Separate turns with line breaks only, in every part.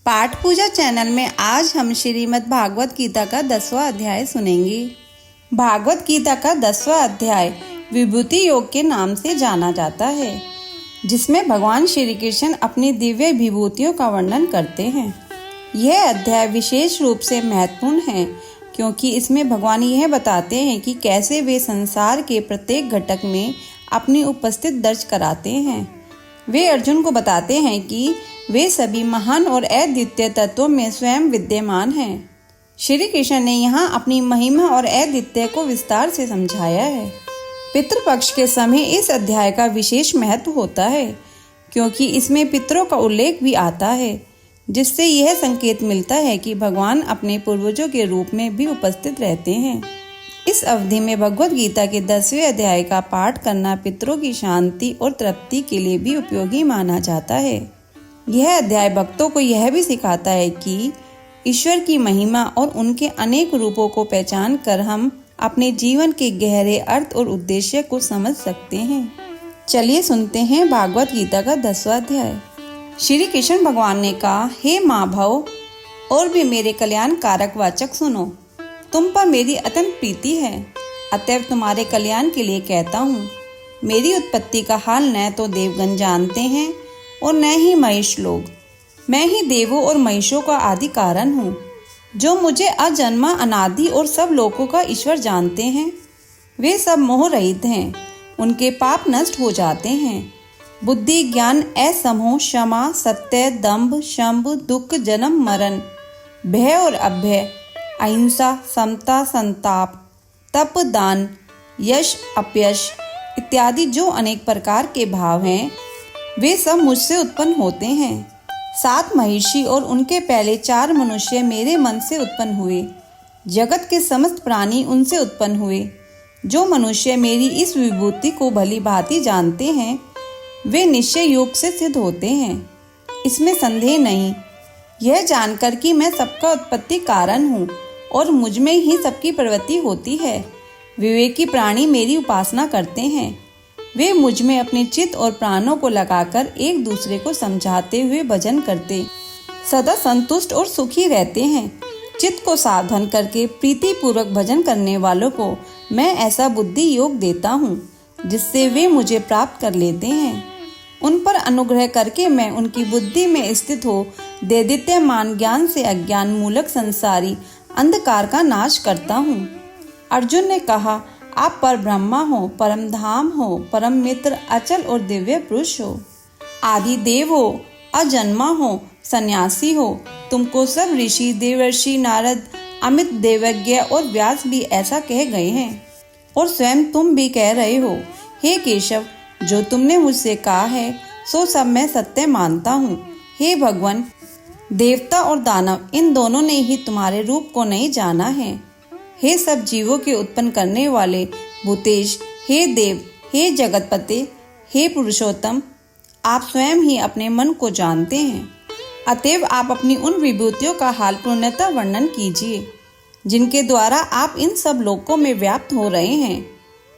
पाठ पूजा चैनल में आज हम श्रीमद् भागवत गीता का 10वां अध्याय सुनेंगे। भागवत गीता का 10वां अध्याय विभूति योग के नाम से जाना जाता है, जिसमें भगवान श्री कृष्ण अपनी दिव्य विभूतियों का वर्णन करते हैं। यह अध्याय विशेष रूप से महत्वपूर्ण है क्योंकि इसमें भगवान यह बताते हैं कि कैसे वे संसार के प्रत्येक घटक में अपनी उपस्थिति दर्ज कराते हैं। वे अर्जुन को बताते हैं कि वे सभी महान और अद्वितीय तत्वों में स्वयं विद्यमान हैं। श्री कृष्ण ने यहाँ अपनी महिमा और अद्वितीय को विस्तार से समझाया है। पितृपक्ष के समय इस अध्याय का विशेष महत्व होता है क्योंकि इसमें पितरों का उल्लेख भी आता है, जिससे यह संकेत मिलता है कि भगवान अपने पूर्वजों के रूप में भी उपस्थित रहते हैं। इस अवधि में भगवत गीता के 10वें अध्याय का पाठ करना पितरों की शांति और तृप्ति के लिए भी उपयोगी माना जाता है। यह अध्याय भक्तों को यह भी सिखाता है कि ईश्वर की महिमा और उनके अनेक रूपों को पहचान कर हम अपने जीवन के गहरे अर्थ और उद्देश्य को समझ सकते हैं। चलिए सुनते हैं भागवत गीता का 10वां अध्याय। श्री कृष्ण भगवान ने कहा, हे माँ भव और भी मेरे कल्याण कारक वाचक सुनो, तुम पर मेरी अत्यंत प्रीति है, अतएव तुम्हारे कल्याण के लिए कहता हूँ। मेरी उत्पत्ति का हाल न तो देवगण जानते हैं और न ही महेश लोग। मैं ही देवों और महेशों का आदि कारण हूँ, जो मुझे अजन्मा अनादि और सब लोगों का ईश्वर जानते हैं। वे सब मोह रहित हैं, उनके पाप नष्ट हो जाते हैं। बुद्धि ज्ञान असमोह क्षमा सत्य दंभ शंभ दुख जन्म मरण भय और अभय अहिंसा समता संताप तप दान यश अपयश इत्यादि जो अनेक प्रकार के भाव हैं, वे सब मुझसे उत्पन्न होते हैं। 7 महिषी और उनके पहले 4 मनुष्य मेरे मन से उत्पन्न हुए। जगत के समस्त प्राणी उनसे उत्पन्न हुए। जो मनुष्य मेरी इस विभूति को भली भांति जानते हैं, वे निश्चय योग से सिद्ध होते हैं, इसमें संदेह नहीं। यह जानकर कि मैं सबका उत्पत्ति कारण हूँ और मुझ में ही सबकी प्रवृत्ति होती है, विवेकी प्राणी मेरी उपासना करते हैं। वे मुझ में अपने चित्त और प्राणों को लगाकर एक दूसरे को समझाते हुए भजन करते सदा संतुष्ट और सुखी रहते हैं। चित्त को सावधान करके प्रीति पूर्वक भजन करने वालों को मैं ऐसा बुद्धि योग देता हूँ, जिससे वे मुझे प्राप्त कर लेते हैं। उन पर अनुग्रह करके मैं उनकी बुद्धि में स्थित हो दैदित्यमान ज्ञान से अज्ञान मूलक संसारी अंधकार का नाश करता हूँ। अर्जुन ने कहा, आप पर ब्रह्मा हो, परम धाम हो, परम मित्र अचल और दिव्य पुरुष हो, आदि देव हो, अजन्मा हो, सन्यासी हो। तुमको सब ऋषि देवर्षि नारद अमित देवज्ञ और व्यास भी ऐसा कह गए हैं और स्वयं तुम भी कह रहे हो। हे केशव, जो तुमने मुझसे कहा है सो सब मैं सत्य मानता हूँ। हे भगवान, देवता और दानव इन दोनों ने ही तुम्हारे रूप को नहीं जाना है। हे सब जीवों के उत्पन्न करने वाले भूतेश, हे देव, हे जगतपते, हे पुरुषोत्तम, आप स्वयं ही अपने मन को जानते हैं। अतएव आप अपनी उन विभूतियों का हाल पूर्णतः वर्णन कीजिए, जिनके द्वारा आप इन सब लोकों में व्याप्त हो रहे हैं।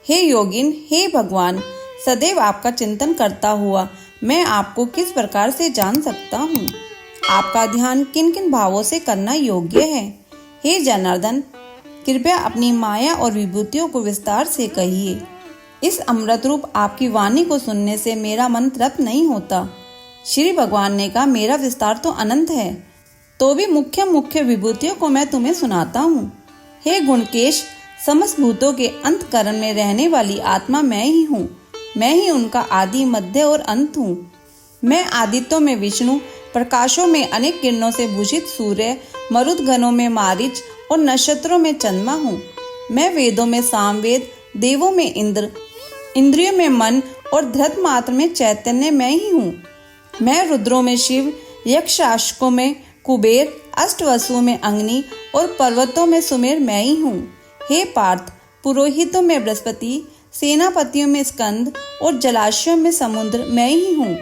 हे योगिन, हे भगवान, सदैव आपका चिंतन करता हुआ मैं आपको किस प्रकार से जान सकता हूँ? आपका ध्यान किन किन भावों से करना योग्य है? हे जनार्दन, कृपया अपनी माया और विभूतियों को विस्तार से कहिए। इस अमृत रूप आपकी वाणी को सुनने से मेरा मन तृप्त नहीं होता। श्री भगवान ने कहा, मेरा विस्तार तो अनंत है, तो भी मुख्य मुख्य विभूतियों को मैं तुम्हें सुनाता हूँ। हे गुणकेश, समस्त भूतों के अंतकरण में रहने वाली आत्मा मैं ही हूँ। मैं ही उनका आदि मध्य और अंत हूँ। मैं आदित्यों में विष्णु, प्रकाशों में अनेक किरणों से भूषित सूर्य, मरुत गणों में मारीच और नक्षत्रों में चंद्रमा हूँ। मैं वेदों में सामवेद, देवों में इंद्र, इंद्रियों में मन और धृत मात्र में चैतन्य मैं ही हूँ। मैं रुद्रों में शिव, यक्षाश्कों में कुबेर, अष्टवसुओं में अग्नि और पर्वतों में सुमेर मैं ही हूँ। हे पार्थ, पुरोहितों में बृहस्पति, सेनापतियों में स्कंद और जलाशयों में समुद्र मैं ही हूँ।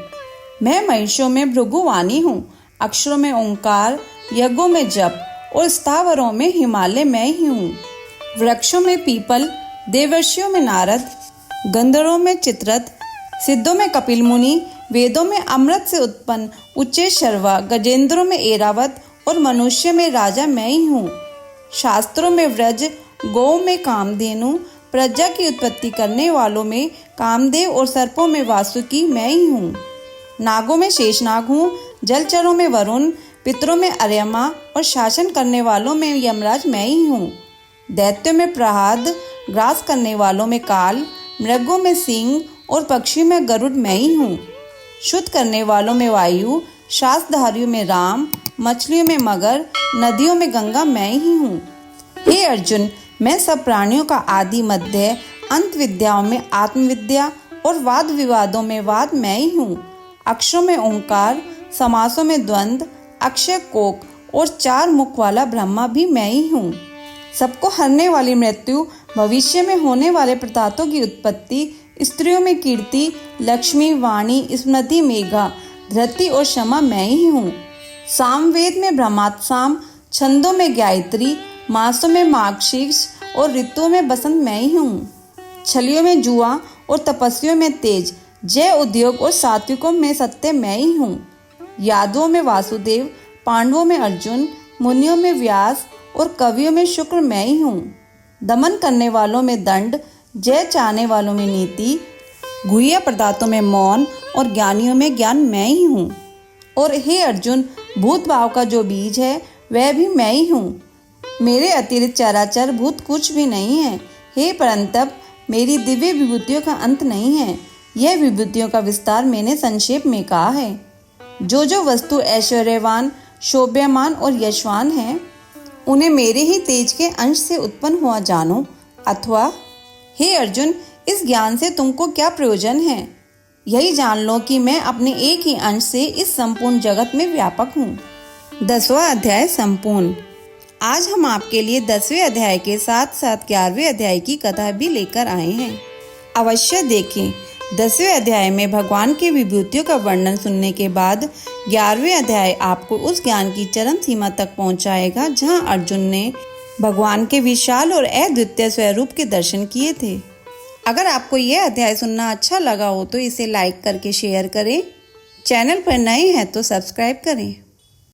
मैं महिषों में भृगुवाणी हूँ, अक्षरों में ओंकार, यज्ञों में जप और स्थावरों में हिमालय मैं ही हूँ। वृक्षों में पीपल, देवर्षियों में नारद, गंधर्वों में चित्ररथ, सिद्धों में कपिल मुनि, वेदों में अमृत से उत्पन्न उच्चे शर्वा, गजेंद्रों में एरावत और मनुष्य में राजा मैं ही हूँ। शास्त्रों में व्रज, गौ में कामधेनु, प्रजा की उत्पत्ति करने वालों में कामदेव और सर्पों में वासुकी मैं ही हूँ। नागों में शेषनाग हूँ, जलचरों में वरुण, पितरों में अर्यमा और शासन करने वालों में यमराज मैं ही हूँ। दैत्यों में प्रहाद, ग्रास करने वालों में काल, मृगों में सिंह और पक्षियों में गरुड़ मैं ही हूँ। शुद्ध करने वालों में वायु, श्वासधारियों में राम, मछलियों में मगर, नदियों में गंगा मैं ही हूँ। हे अर्जुन, मैं सब प्राणियों का आदि मध्य अंत विद्याओं में आत्मविद्या और वाद विवादों में वाद मैं ही हूँ। अक्षरों में ओंकार, समासों में द्वंद्व, अक्षय कोक और 4 मुख वाला ब्रह्मा भी मैं ही हूँ। सबको हरने वाली मृत्यु, भविष्य में होने वाले प्रतातों की उत्पत्ति, स्त्रियों में कीर्ति, लक्ष्मी, वाणी, स्मृति, मेघा, धृति और क्षमा मैं ही हूँ। सामवेद में ब्रह्मात्साम, छंदों में गायत्री, मासों में मार्गशीर्ष और ऋतुओं में बसंत मैं ही हूँ। छलियों में जुआ और तपस्वियों में तेज, जय उद्योग और सात्विकों में सत्य मैं ही हूँ। यादवों में वासुदेव, पांडवों में अर्जुन, मुनियों में व्यास और कवियों में शुक्र मैं ही हूँ। दमन करने वालों में दंड, जय चाहने वालों में नीति, गुह्य पदार्थों में मौन और ज्ञानियों में ज्ञान मैं ही हूँ। और हे अर्जुन, भूत भाव का जो बीज है वह भी मैं ही हूँ। मेरे अतिरिक्त चराचर भूत कुछ भी नहीं है। हे परंतप, मेरी दिव्य विभूतियों का अंत नहीं है। यह विभूतियों का विस्तार मैंने संक्षेप में कहा है। जो वस्तु ऐश्वर्यवान, शोभ्यमान और यशवान है, उन्हें मेरे ही तेज के अंश से उत्पन्न हुआ जानो। अथवा हे अर्जुन, इस ज्ञान से तुमको क्या प्रयोजन है? यही जान लो कि मैं अपने एक ही अंश से इस संपूर्ण जगत में व्यापक हूँ। 10वां अध्याय संपूर्ण। आज हम आपके लिए 10वें अध्याय के साथ साथ 11वें अध्याय की कथा भी लेकर आए हैं। अवश्य देखें। 10वें अध्याय में भगवान की विभूतियों का वर्णन सुनने के बाद 11वें अध्याय आपको उस ज्ञान की चरम सीमा तक पहुंचाएगा जहां अर्जुन ने भगवान के विशाल और अद्वितीय स्वरूप के दर्शन किए थे। अगर आपको यह अध्याय सुनना अच्छा लगा हो तो इसे लाइक करके शेयर करें। चैनल पर नए हैं तो सब्सक्राइब करें।